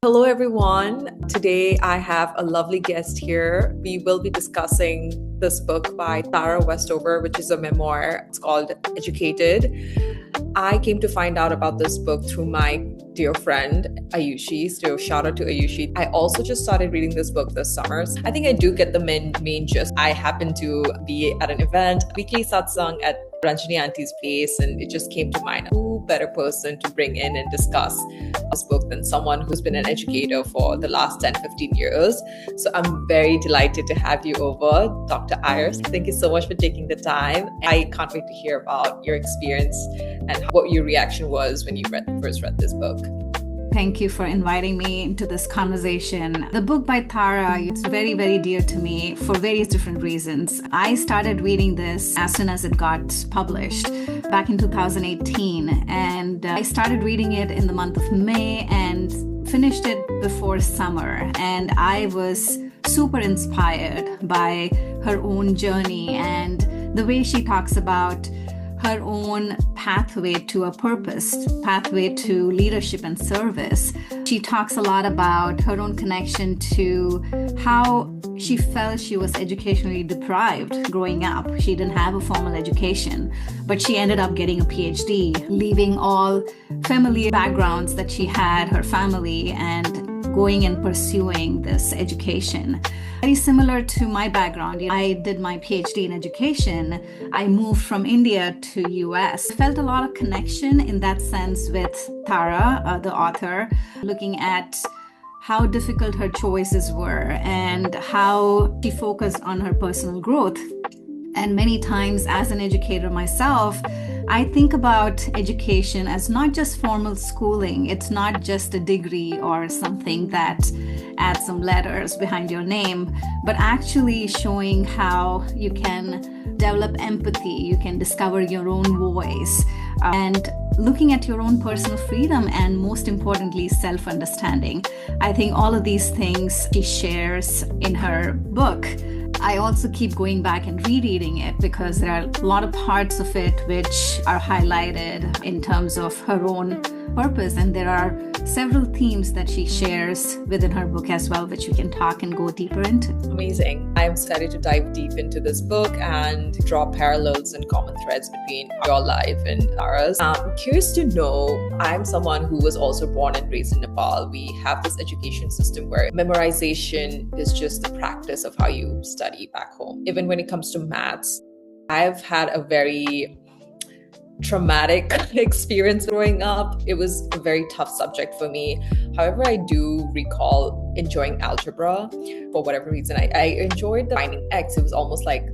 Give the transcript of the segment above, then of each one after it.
Hello, everyone. Today I have a lovely guest here. We will be discussing this book by Tara Westover, which is a memoir. It's called Educated. I came to find out about this book through my dear friend Ayushi. So shout out to Ayushi. I also just started reading this book this summer. I think I do get the main gist. I happened to be at an event, weekly satsang at Ranjani Auntie's place, and it just came to mind, who better person to bring in and discuss this book than someone who's been an educator for the last 10, 15 years. So I'm very delighted to have you over, Dr. Iyer. Thank you so much for taking the time. I can't wait to hear about your experience and what your reaction was when you first read this book. Thank you for inviting me into this conversation. The book by Tara is very, very dear to me for various different reasons. I started reading this as soon as it got published back in 2018. And I started reading it in the month of May and finished it before summer. And I was super inspired by her own journey and the way she talks about her own pathway to a purpose, pathway to leadership and service. She talks a lot about her own connection to how she felt she was educationally deprived growing up. She didn't have a formal education, but she ended up getting a PhD, leaving all familiar backgrounds that she had, her family, and going and pursuing this education. Very similar to my background. I did my PhD in education. I moved from India to US. I felt a lot of connection in that sense with Tara, the author, looking at how difficult her choices were and how she focused on her personal growth. And many times as an educator myself, I think about education as not just formal schooling. It's not just a degree or something that adds some letters behind your name, but actually showing how you can develop empathy, you can discover your own voice, and looking at your own personal freedom, and most importantly, self-understanding. I think all of these things she shares in her book. I also keep going back and rereading it because there are a lot of parts of it which are highlighted in terms of her own purpose. And there are several themes that she shares within her book as well, which we can talk and go deeper into. Amazing. I'm excited to dive deep into this book and draw parallels and common threads between your life and Tara's. I'm curious to know, I'm someone who was also born and raised in Nepal. We have this education system where memorization is just the practice of how you study back home. Even when it comes to maths, I've had a very traumatic experience growing up. It was a very tough subject for me. However, I do recall enjoying algebra. For whatever reason, I enjoyed finding X. It was almost like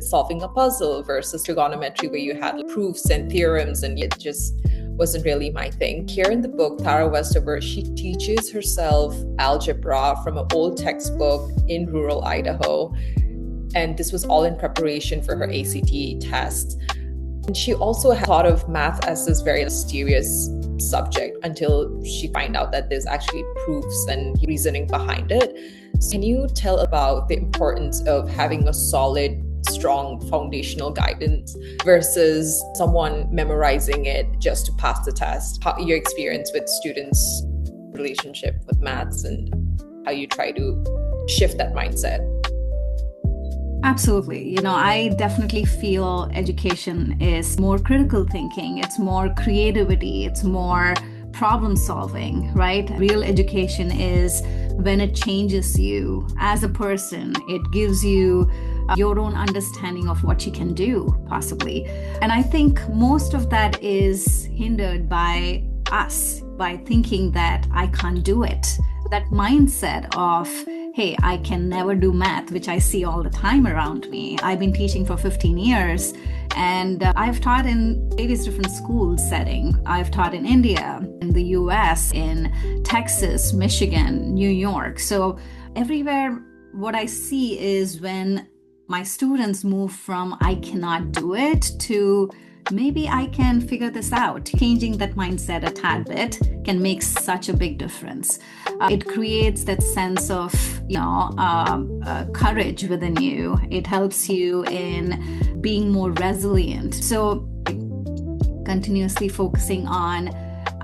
solving a puzzle versus trigonometry where you had proofs and theorems, and it just wasn't really my thing. Here in the book, Tara Westover, she teaches herself algebra from an old textbook in rural Idaho. And this was all in preparation for her ACT test. And she also had thought of math as this very mysterious subject until she found out that there's actually proofs and reasoning behind it. So can you tell about the importance of having a solid, strong foundational guidance versus someone memorizing it just to pass the test? How your experience with students' relationship with maths and how you try to shift that mindset? Absolutely. I definitely feel education is more critical thinking. It's more creativity. It's more problem solving, right? Real education is when it changes you as a person. It gives you your own understanding of what you can do, possibly. And I think most of that is hindered by us, by thinking that I can't do it. That mindset of, hey, I can never do math, which I see all the time around me. I've been teaching for 15 years and I've taught in various different school settings. I've taught in India, in the US, in Texas, Michigan, New York. So everywhere what I see is when my students move from I cannot do it to maybe I can figure this out. Changing that mindset a tad bit can make such a big difference. It creates that sense of, courage within you. It helps you in being more resilient. So continuously focusing on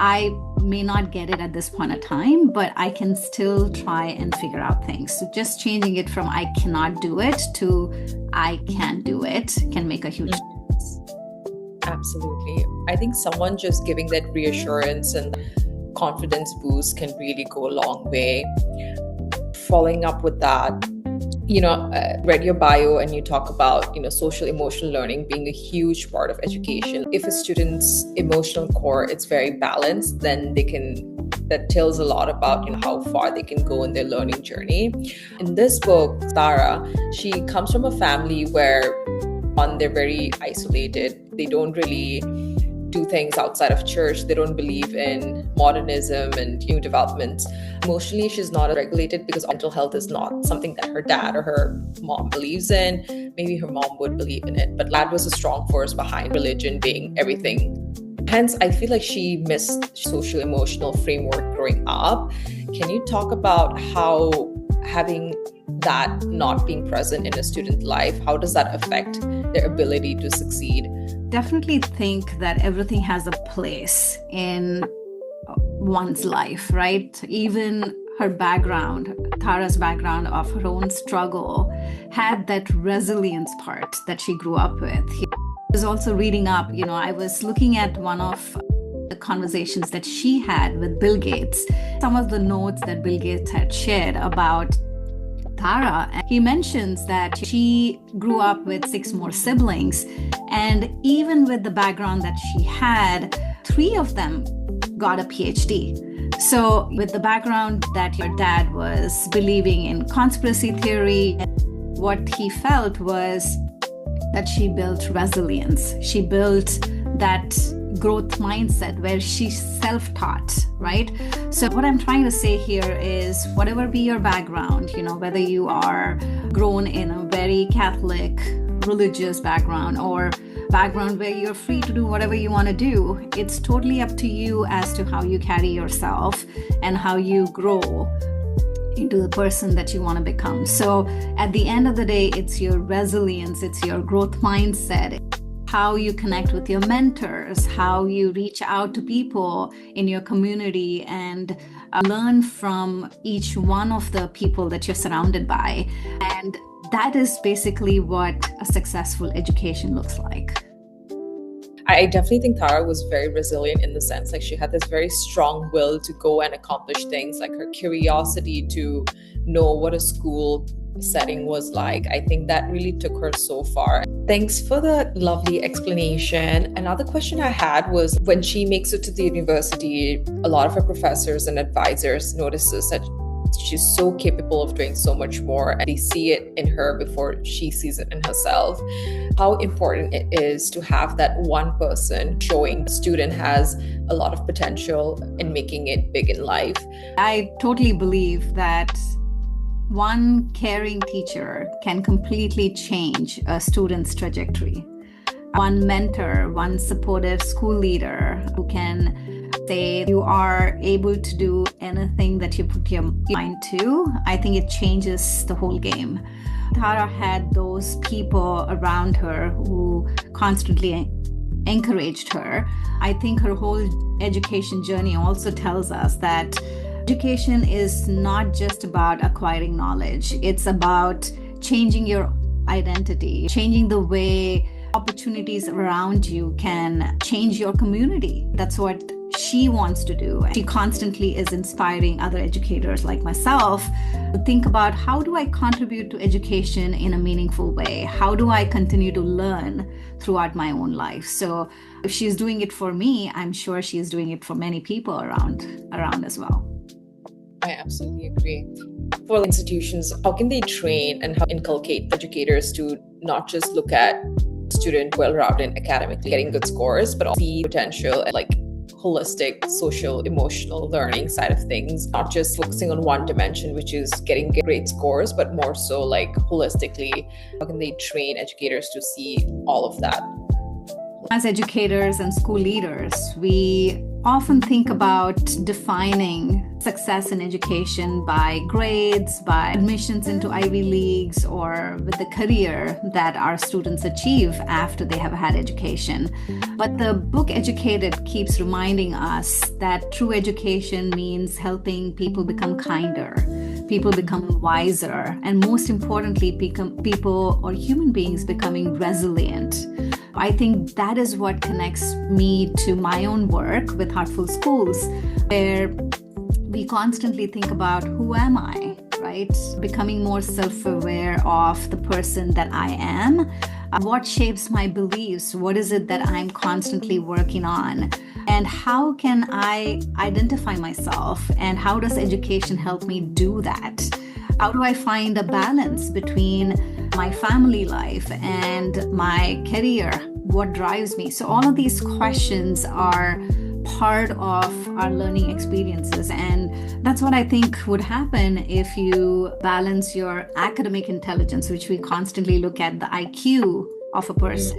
I may not get it at this point of time, but I can still try and figure out things. So just changing it from I cannot do it to I can do it can make a huge difference. Absolutely. I think someone just giving that reassurance and confidence boost can really go a long way. Following up with that, read your bio and you talk about, social emotional learning being a huge part of education. If a student's emotional core is very balanced, then that tells a lot about, how far they can go in their learning journey. In this book, Tara, she comes from a family where, they're very isolated. They don't really do things outside of church. They don't believe in modernism and new developments. Emotionally, she's not regulated because mental health is not something that her dad or her mom believes in. Maybe her mom would believe in it, but dad was a strong force behind religion being everything. Hence, I feel like she missed social emotional framework growing up. Can you talk about how having that not being present in a student life, how does that affect their ability to succeed? Definitely think that everything has a place in one's life, right? Even her background, Tara's background of her own struggle, had that resilience part that she grew up with. I was also reading up, I was looking at one of the conversations that she had with Bill Gates, some of the notes that Bill Gates had shared about Tara. And he mentions that she grew up with 6 more siblings, and even with the background that she had, 3 of them got a PhD. So with the background that your dad was believing in conspiracy theory, what he felt was that she built resilience. She built that growth mindset where she's self-taught, right? So what I'm trying to say here is whatever be your background, whether you are grown in a very Catholic religious background or background where you're free to do whatever you want to do, it's totally up to you as to how you carry yourself and how you grow into the person that you want to become. So at the end of the day, it's your resilience, it's your growth mindset, how you connect with your mentors, how you reach out to people in your community and learn from each one of the people that you're surrounded by. And that is basically what a successful education looks like. I definitely think Tara was very resilient in the sense, like she had this very strong will to go and accomplish things, like her curiosity to know what a school setting was like. I think that really took her so far. Thanks for the lovely explanation. Another question I had was when she makes it to the university, a lot of her professors and advisors notices that she's so capable of doing so much more, and they see it in her before she sees it in herself. How important it is to have that one person showing the student has a lot of potential in making it big in life. I totally believe that one caring teacher can completely change a student's trajectory. One mentor, one supportive school leader who can say you are able to do anything that you put your mind to, I think it changes the whole game. Tara had those people around her who constantly encouraged her. I think her whole education journey also tells us that education is not just about acquiring knowledge. It's about changing your identity, changing the way opportunities around you can change your community. That's what she wants to do. She constantly is inspiring other educators like myself to think about how do I contribute to education in a meaningful way? How do I continue to learn throughout my own life? So if she's doing it for me, I'm sure she's doing it for many people around as well. I absolutely agree. For institutions, how can they train and how inculcate educators to not just look at student well-rounded academically, getting good scores, but also see potential and like holistic social emotional learning side of things, not just focusing on one dimension, which is getting great scores, but more so like holistically, how can they train educators to see all of that? As educators and school leaders, we often think about defining success in education by grades, by admissions into Ivy Leagues, or with the career that our students achieve after they have had education. But the book Educated keeps reminding us that true education means helping people become kinder, people become wiser, and most importantly, people or human beings becoming resilient. I think that is what connects me to my own work with Heartful Schools, where we constantly think about who am I, right? Becoming more self-aware of the person that I am. What shapes my beliefs? What is it that I'm constantly working on? And how can I identify myself? And how does education help me do that? How do I find a balance between my family life and my career? What drives me? So all of these questions are part of our learning experiences. And that's what I think would happen if you balance your academic intelligence, which we constantly look at the IQ of a person,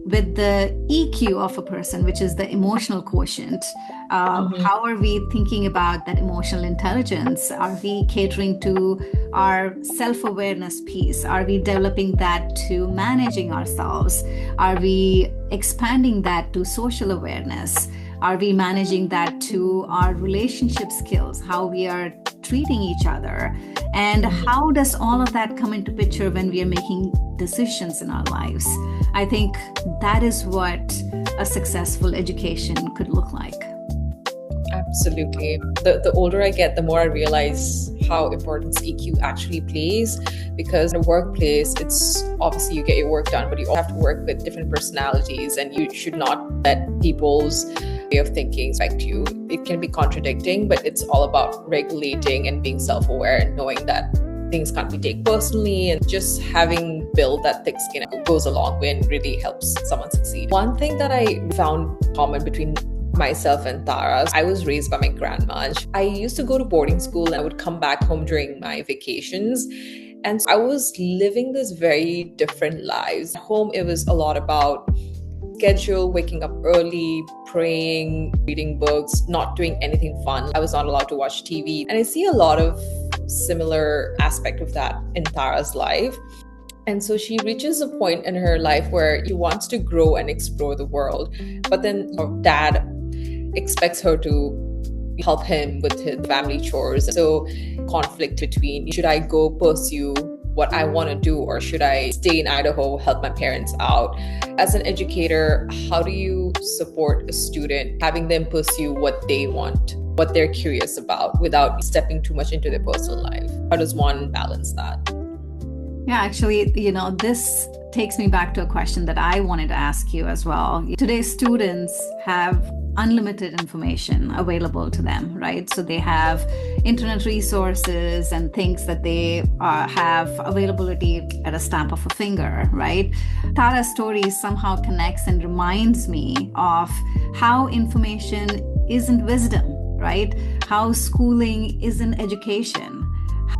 with the EQ of a person, which is the emotional quotient. How are we thinking about that emotional intelligence? Are we catering to our self-awareness piece? Are we developing that to managing ourselves? Are we expanding that to social awareness? Are we managing that to our relationship skills, how we are treating each other? And how does all of that come into picture when we are making decisions in our lives? I think that is what a successful education could look like. Absolutely. The older I get, the more I realize how important EQ actually plays, because in a workplace, it's obviously you get your work done, but you all have to work with different personalities, and you should not let people's way of thinking affect you. It can be contradicting, but it's all about regulating and being self-aware and knowing that things can't be taken personally, and just having built that thick skin goes a long way and really helps someone succeed. One thing that I found common between myself and Tara, I was raised by my grandma. I used to go to boarding school and I would come back home during my vacations. And so I was living this very different lives. At home, it was a lot about schedule, waking up early, praying, reading books, not doing anything fun. I was not allowed to watch TV. And I see a lot of similar aspect of that in Tara's life. And so she reaches a point in her life where she wants to grow and explore the world. But then her dad expects her to help him with his family chores. So conflict between, should I go pursue what I want to do, or should I stay in Idaho, help my parents out? As an educator, how do you support a student, having them pursue what they want, what they're curious about, without stepping too much into their personal life? How does one balance that? Yeah, actually, this takes me back to a question that I wanted to ask you as well. Today's students have unlimited information available to them, right? So they have internet resources and things that they have availability at a stamp of a finger, right? Tara's story somehow connects and reminds me of how information isn't wisdom, right? How schooling isn't education.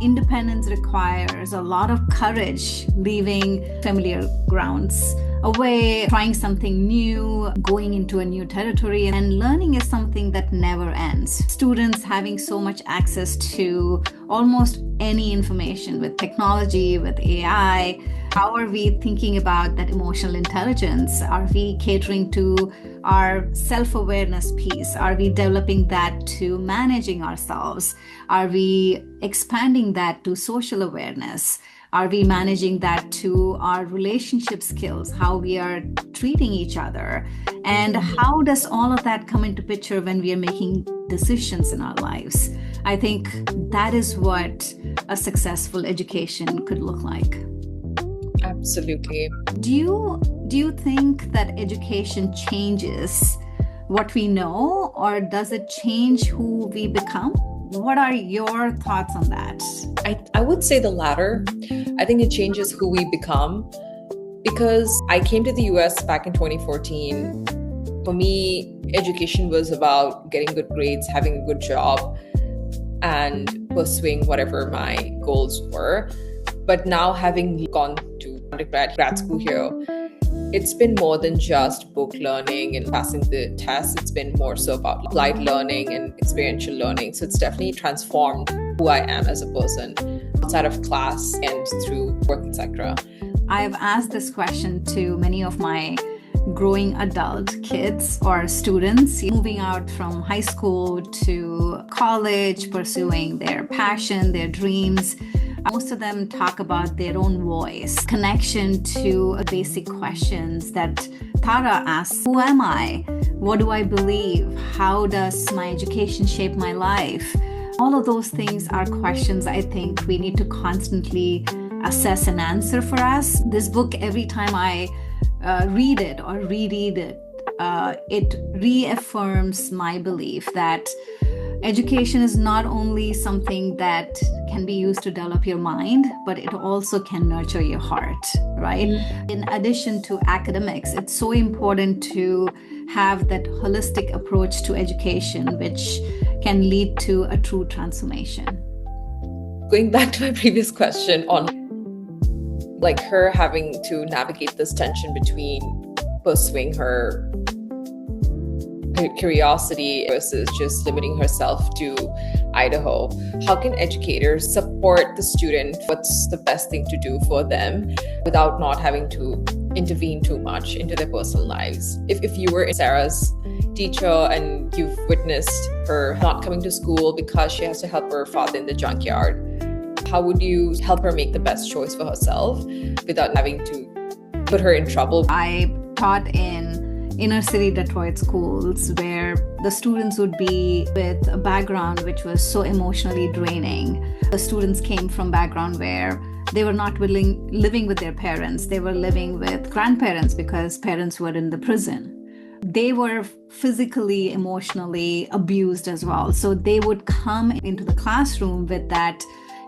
Independence requires a lot of courage, leaving familiar grounds away, trying something new, going into a new territory, and learning is something that never ends. Students having so much access to almost any information with technology, with AI. How are we thinking about that emotional intelligence? Are we catering to our self-awareness piece? Are we developing that to managing ourselves? Are we expanding that to social awareness? Are we managing that to our relationship skills, how we are treating each other? And how does all of that come into picture when we are making decisions in our lives? I think that is what a successful education could look like. Absolutely. Do you think that education changes what we know, or does it change who we become? What are your thoughts on that? I would say the latter. I think it changes who we become, because I came to the US back in 2014. For me, education was about getting good grades, having a good job, and pursuing whatever my goals were. But now, having gone to grad school here, It's been more than just book learning and passing the test. It's been more so about applied learning and experiential learning. So it's definitely transformed who I am as a person outside of class and through work, etc. I've asked this question to many of my growing adult kids or students moving out from high school to college, pursuing their passion, their dreams. Most of them talk about their own voice, connection to basic questions that Tara asks. Who am I? What do I believe? How does my education shape my life? All of those things are questions I think we need to constantly assess and answer for us. This book, every time I read it or reread it, it reaffirms my belief that education is not only something that can be used to develop your mind, but it also can nurture your heart, right? In addition to academics, it's so important to have that holistic approach to education, which can lead to a true transformation. Going back to my previous question on like her having to navigate this tension between pursuing her curiosity versus just limiting herself to Idaho. How can educators support the student? What's the best thing to do for them without not having to intervene too much into their personal lives? If you were Sarah's teacher and you've witnessed her not coming to school because she has to help her father in the junkyard, how would you help her make the best choice for herself without having to put her in trouble? I taught in inner city Detroit schools where the students would be with a background which was so emotionally draining. The students came from background where they were not living with their parents. They were living with grandparents because parents were in the prison. They were physically, emotionally abused as well. So they would come into the classroom with that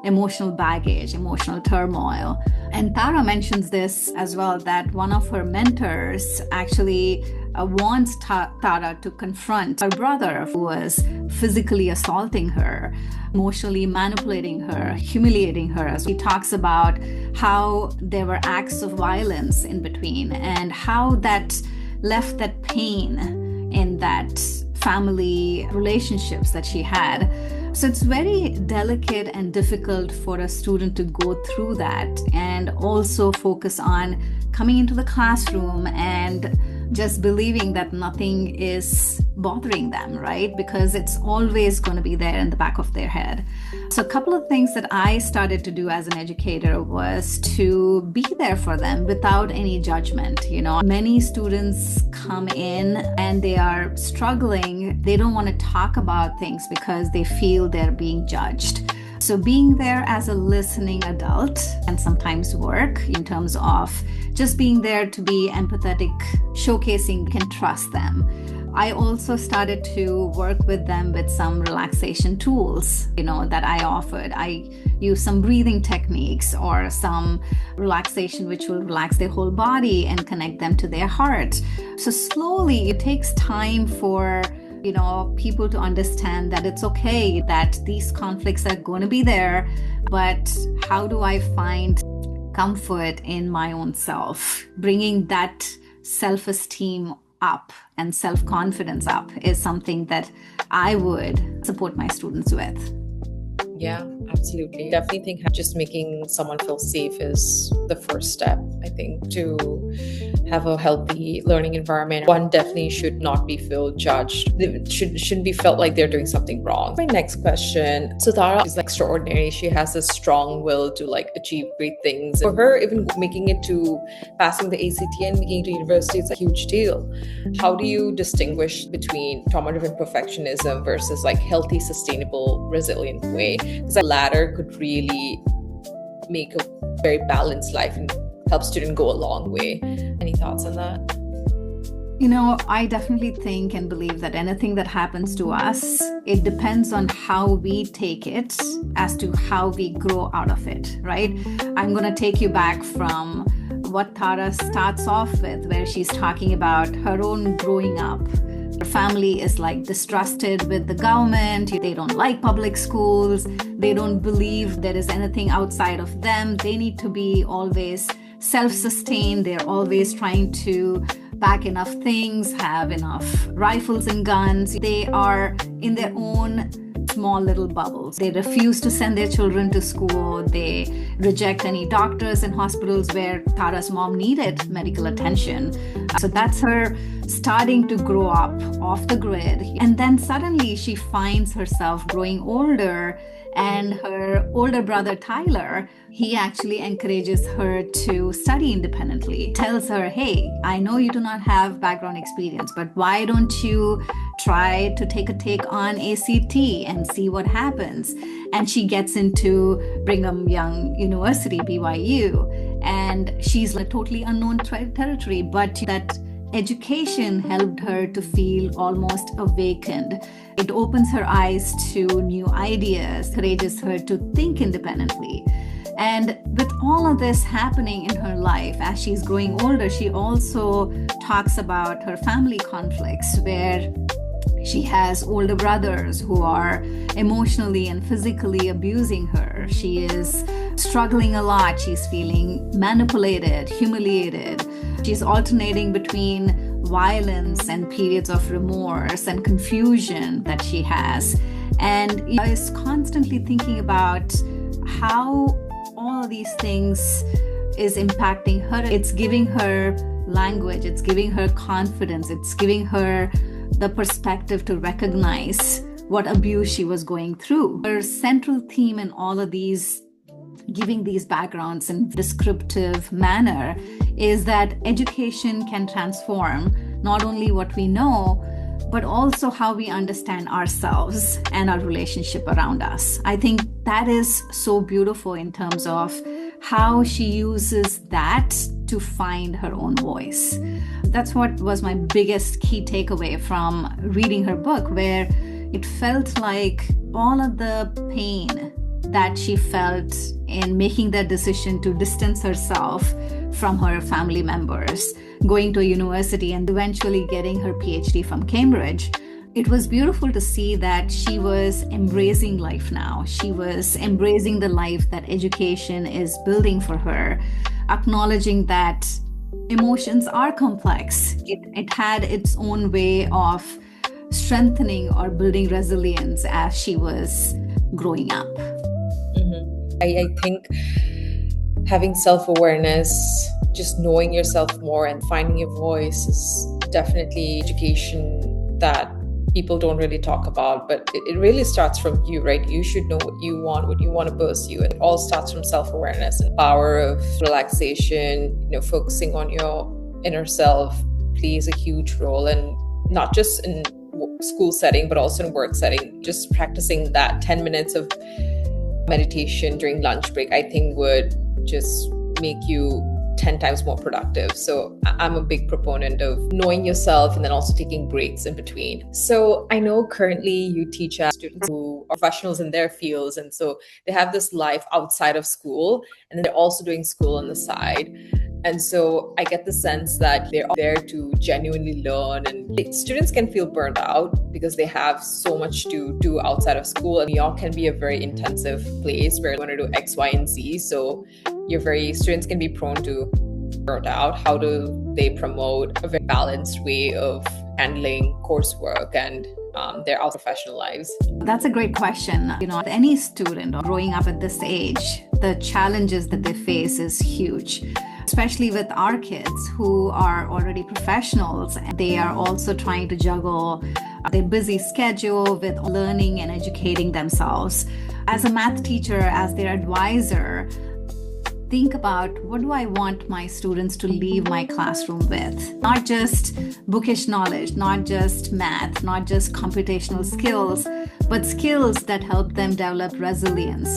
emotional baggage, emotional turmoil. And Tara mentions this as well, that one of her mentors actually wants Tara to confront her brother who was physically assaulting her, emotionally manipulating her, humiliating her. As he talks about how there were acts of violence in between and how that left that pain in that family relationships that she had. So it's very delicate and difficult for a student to go through that and also focus on coming into the classroom and just believing that nothing is bothering them, right? Because it's always going to be there in the back of their head. So a couple of things that I started to do as an educator was to be there for them without any judgment. You know, many students come in and they are struggling. They don't want to talk about things because they feel they're being judged. So being there as a listening adult can sometimes work in terms of just being there to be empathetic, showcasing you can trust them. I also started to work with them with some relaxation tools, that I offered. I use some breathing techniques or some relaxation which will relax their whole body and connect them to their heart. So slowly it takes time for people to understand that it's okay, that these conflicts are going to be there, but how do I find comfort in my own self? Bringing that self-esteem up and self-confidence up is something that I would support my students with. Yeah, absolutely. Definitely think just making someone feel safe is the first step, I think, to have a healthy learning environment. One definitely should not be feel judged. They shouldn't be felt like they're doing something wrong. My next question. So Tara is extraordinary. She has a strong will to achieve great things. For her, even making it to passing the ACT and making it to university is a huge deal. How do you distinguish between trauma-driven perfectionism versus healthy, sustainable, resilient way? Because the latter could really make a very balanced life and help students go a long way. Any thoughts on that? I definitely think and believe that anything that happens to us, it depends on how we take it as to how we grow out of it, right? I'm going to take you back from what Tara starts off with, where she's talking about her own growing up. Her family is distrusted with the government. They don't like public schools. They don't believe there is anything outside of them. They need to be always self-sustained. They're always trying to pack enough things, have enough rifles and guns. They are in their own small little bubbles. They refuse to send their children to school. They reject any doctors and hospitals where Tara's mom needed medical attention. So that's her starting to grow up off the grid. And then suddenly she finds herself growing older, and her older brother, Tyler, he actually encourages her to study independently, tells her, hey, I know you do not have background experience, but why don't you try to take on ACT and see what happens? And she gets into Brigham Young University, BYU, and she's a totally unknown territory, but that education helped her to feel almost awakened. It opens her eyes to new ideas, encourages her to think independently. And with all of this happening in her life, as she's growing older, she also talks about her family conflicts, where she has older brothers who are emotionally and physically abusing her. She is struggling a lot. She's feeling manipulated, humiliated. She's alternating between violence and periods of remorse and confusion that she has. And is constantly thinking about how all of these things is impacting her. It's giving her language. It's giving her confidence. It's giving her the perspective to recognize what abuse she was going through. Her central theme in all of these, giving these backgrounds in descriptive manner, is that education can transform not only what we know, but also how we understand ourselves and our relationship around us. I think that is so beautiful in terms of how she uses that to find her own voice. That's what was my biggest key takeaway from reading her book, where it felt like all of the pain that she felt in making that decision to distance herself from her family members, going to a university and eventually getting her PhD from Cambridge. It was beautiful to see that she was embracing life now. She was embracing the life that education is building for her, acknowledging that emotions are complex. It had its own way of strengthening or building resilience as she was growing up. I think having self-awareness, just knowing yourself more and finding your voice is definitely education that people don't really talk about, but it really starts from you, right? You should know what you want to pursue. It all starts from self-awareness and power of relaxation, focusing on your inner self plays a huge role, and not just in school setting, but also in work setting. Just practicing that 10 minutes of meditation during lunch break, I think would just make you 10 times more productive. So I'm a big proponent of knowing yourself and then also taking breaks in between. So I know currently you teach students who are professionals in their fields, and so they have this life outside of school, and then they're also doing school on the side. And so I get the sense that they're there to genuinely learn, and students can feel burnt out because they have so much to do outside of school. And New York can be a very intensive place where you want to do X, Y, and Z. So students can be prone to burnt out. How do they promote a very balanced way of handling coursework and their professional lives? That's a great question. Any student growing up at this age, the challenges that they face is huge. Especially with our kids who are already professionals. They are also trying to juggle their busy schedule with learning and educating themselves. As a math teacher, as their advisor, think about, what do I want my students to leave my classroom with? Not just bookish knowledge, not just math, not just computational skills, but skills that help them develop resilience,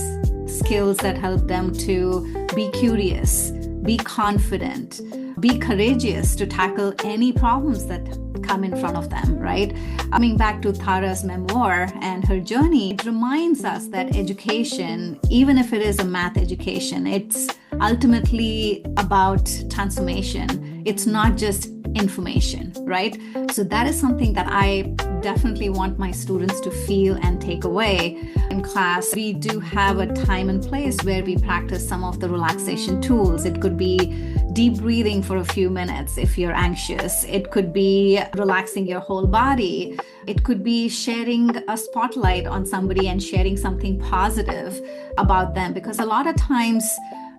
skills that help them to be curious, be confident, be courageous to tackle any problems that come in front of them, right? Coming back to Tara's memoir and her journey, it reminds us that education, even if it is a math education, it's ultimately about transformation. It's not just information, right? So that is something that I definitely want my students to feel and take away. In class, we do have a time and place where we practice some of the relaxation tools. It could be deep breathing for a few minutes if you're anxious. It could be relaxing your whole body. It could be sharing a spotlight on somebody and sharing something positive about them. Because a lot of times,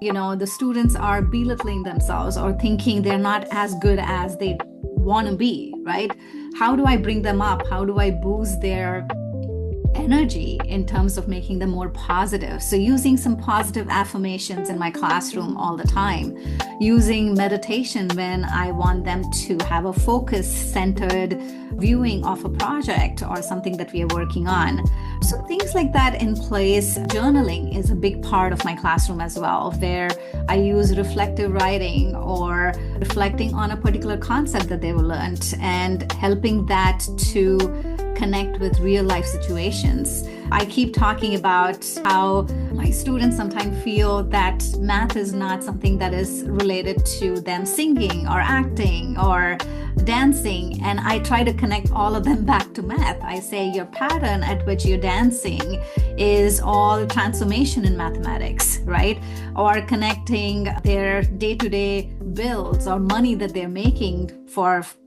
the students are belittling themselves or thinking they're not as good as they want to be, right? How do I bring them up? How do I boost their energy in terms of making them more positive? So using some positive affirmations in my classroom all the time, using meditation when I want them to have a focus-centered viewing of a project or something that we are working on. So things like that in place. Journaling is a big part of my classroom as well, where I use reflective writing or reflecting on a particular concept that they've learned and helping that to connect with real life situations. I keep talking about how my students sometimes feel that math is not something that is related to them singing or acting or dancing, and I try to connect all of them back to math. I say your pattern at which you're dancing is all transformation in mathematics, right? Or connecting their day-to-day bills or money that they're making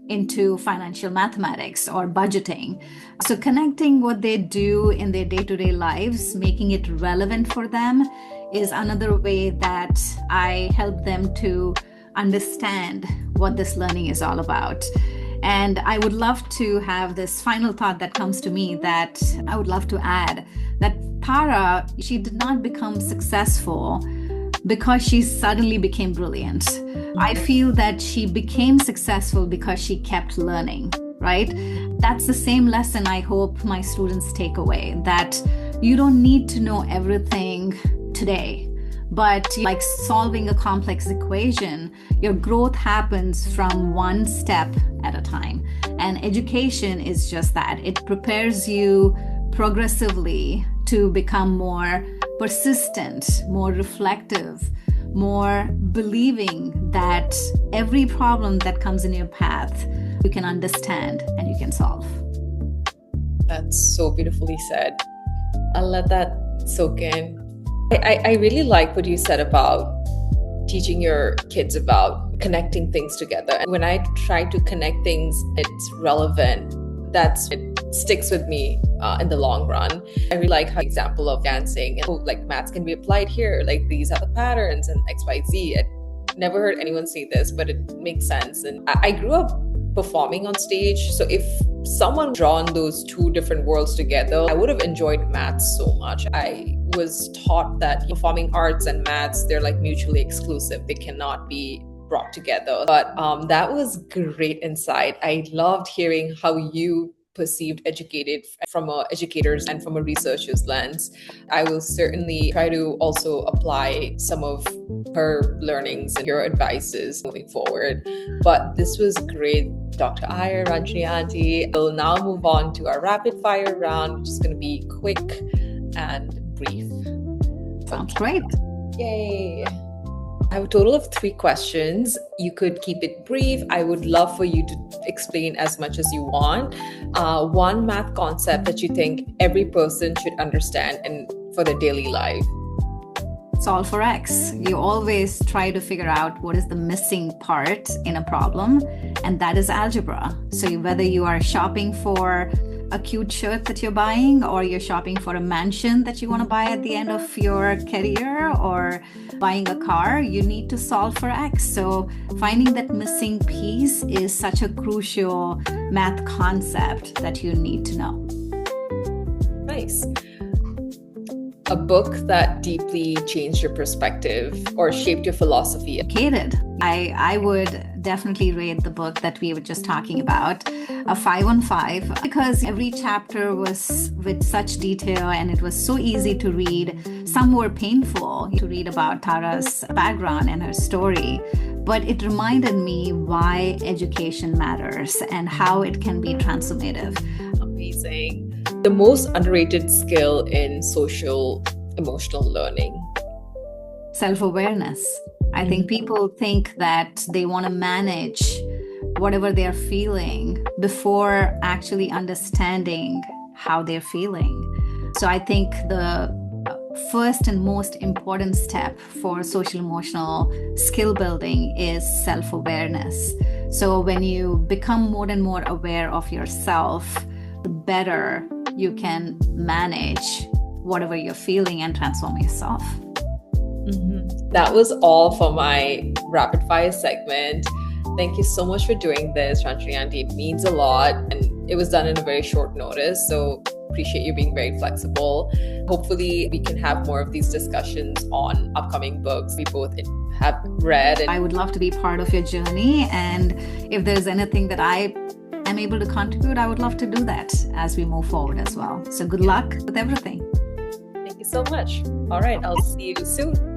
into financial mathematics or budgeting. So connecting what they do in their day-to-day lives, making it relevant for them, is another way that I help them to understand what this learning is all about. And I would love to have this final thought that comes to me that I would love to add, that Tara, she did not become successful because she suddenly became brilliant. I feel that she became successful because she kept learning, right? That's the same lesson I hope my students take away, that you don't need to know everything today, but like solving a complex equation, your growth happens from one step at a time. And education is just that. It prepares you progressively to become more persistent, more reflective, more believing that every problem that comes in your path, you can understand and you can solve. That's so beautifully said. I'll let that soak in. I really like what you said about teaching your kids about connecting things together. And when I try to connect things, it's relevant. It sticks with me in the long run. I really like how example of dancing, like maths can be applied here. Like these are the patterns and X, Y, Z. I never heard anyone say this, but it makes sense. And I grew up performing on stage. So if someone drawn those two different worlds together, I would have enjoyed maths so much. I was taught that performing arts and maths, they're like mutually exclusive. They cannot be brought together. But that was great insight. I loved hearing how you perceived educated from a educator's and from a researcher's lens. I will certainly try to also apply some of her learnings and your advices moving forward. But this was great, Dr. Iyer, Ranjani Auntie. We'll now move on to our rapid fire round, which is going to be quick and brief. Sounds great. Yay. I have a total of 3 questions. You could keep it brief. I would love for you to explain as much as you want. One math concept that you think every person should understand and for their daily life. Solve for X. You always try to figure out what is the missing part in a problem, and that is algebra. So whether you are shopping for a cute shirt that you're buying, or you're shopping for a mansion that you want to buy at the end of your career, or buying a car, you need to solve for X. So finding that missing piece is such a crucial math concept that you need to know. Nice. A book that deeply changed your perspective or shaped your philosophy. Educated. I would definitely rate the book that we were just talking about a 5 on 5, because every chapter was with such detail and it was so easy to read. Some were painful to read about Tara's background and her story, but it reminded me why education matters and how it can be transformative. Amazing. The most underrated skill in social emotional learning. Self-awareness. I think people think that they want to manage whatever they're feeling before actually understanding how they're feeling. So I think the first and most important step for social emotional skill building is self-awareness. So when you become more and more aware of yourself, the better you can manage whatever you're feeling and transform yourself. That was all for my rapid fire segment. Thank you so much for doing this, Ranjani. It means a lot, and it was done in a very short notice. So appreciate you being very flexible. Hopefully we can have more of these discussions on upcoming books we both have read. I would love to be part of your journey. And if there's anything that I am able to contribute, I would love to do that as we move forward as well. So good luck with everything. Thank you so much. All right, I'll see you soon.